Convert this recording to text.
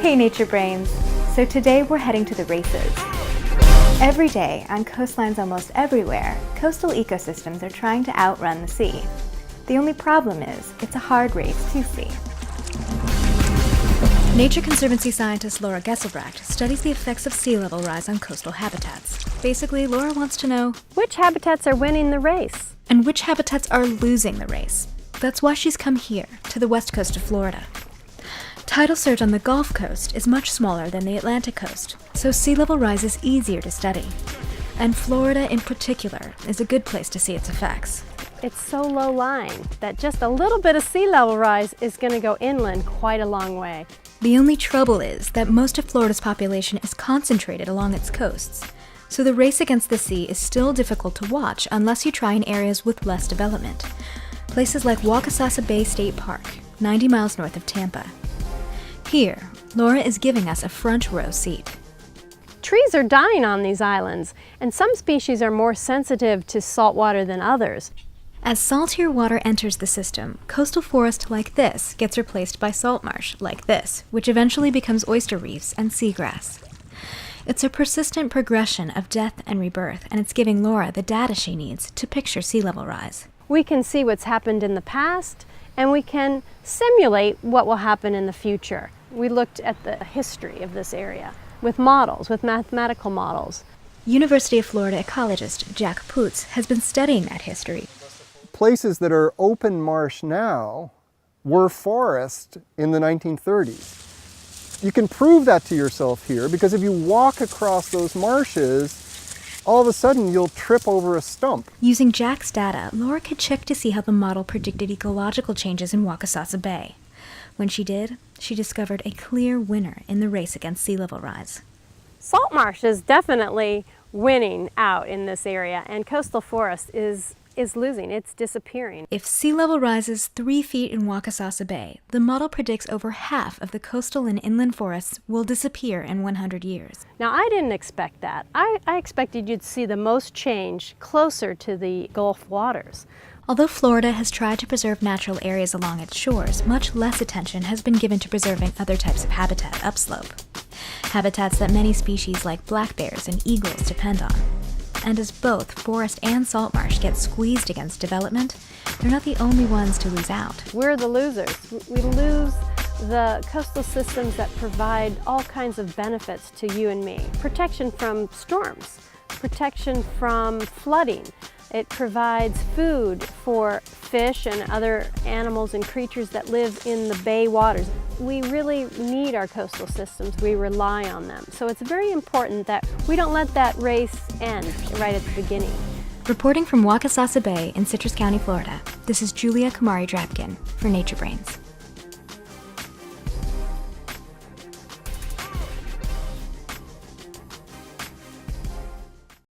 Hey Nature Brains! So today we're heading to the races. Every day, on coastlines almost everywhere, coastal ecosystems are trying to outrun the sea. The only problem is, it's a hard race to see. Nature Conservancy scientist Laura Geselbracht studies the effects of sea level rise on coastal habitats. Basically, Laura wants to know which habitats are winning the race and which habitats are losing the race. That's why she's come here, to the west coast of Florida. Tidal surge on the Gulf Coast is much smaller than the Atlantic coast, so sea level rise is easier to study. And Florida in particular is a good place to see its effects. It's so low-lying that just a little bit of sea level rise is going to go inland quite a long way. The only trouble is that most of Florida's population is concentrated along its coasts, so the race against the sea is still difficult to watch unless you try in areas with less development. Places like Wakasasa Bay State Park, 90 miles north of Tampa. Here, Laura is giving us a front row seat. Trees are dying on these islands, and some species are more sensitive to salt water than others. As saltier water enters the system, coastal forest like this gets replaced by salt marsh like this, which eventually becomes oyster reefs and seagrass. It's a persistent progression of death and rebirth, and it's giving Laura the data she needs to picture sea level rise. We can see what's happened in the past, and we can simulate what will happen in the future. We looked at the history of this area with models, with mathematical models. University of Florida ecologist Jack Poots has been studying that history. Places that are open marsh now were forest in the 1930s. You can prove that to yourself here because if you walk across those marshes, all of a sudden you'll trip over a stump. Using Jack's data, Laura could check to see how the model predicted ecological changes in Wakasasa Bay. When she did, she discovered a clear winner in the race against sea level rise. Salt marsh is definitely winning out in this area, and coastal forest is losing, it's disappearing. If sea level rises 3 feet in Wakasasa Bay, the model predicts over half of the coastal and inland forests will disappear in 100 years. Now, I didn't expect that. I expected you'd see the most change closer to the Gulf waters. Although Florida has tried to preserve natural areas along its shores, much less attention has been given to preserving other types of habitat upslope. Habitats that many species like black bears and eagles depend on. And as both forest and salt marsh get squeezed against development, they're not the only ones to lose out. We're the losers. We lose the coastal systems that provide all kinds of benefits to you and me. Protection from storms, protection from flooding. It provides food for fish and other animals and creatures that live in the bay waters. We really need our coastal systems. We rely on them. So it's very important that we don't let that race end right at the beginning. Reporting from Wakasasa Bay in Citrus County, Florida, this is Julia Kamari-Drapkin for Nature Brains.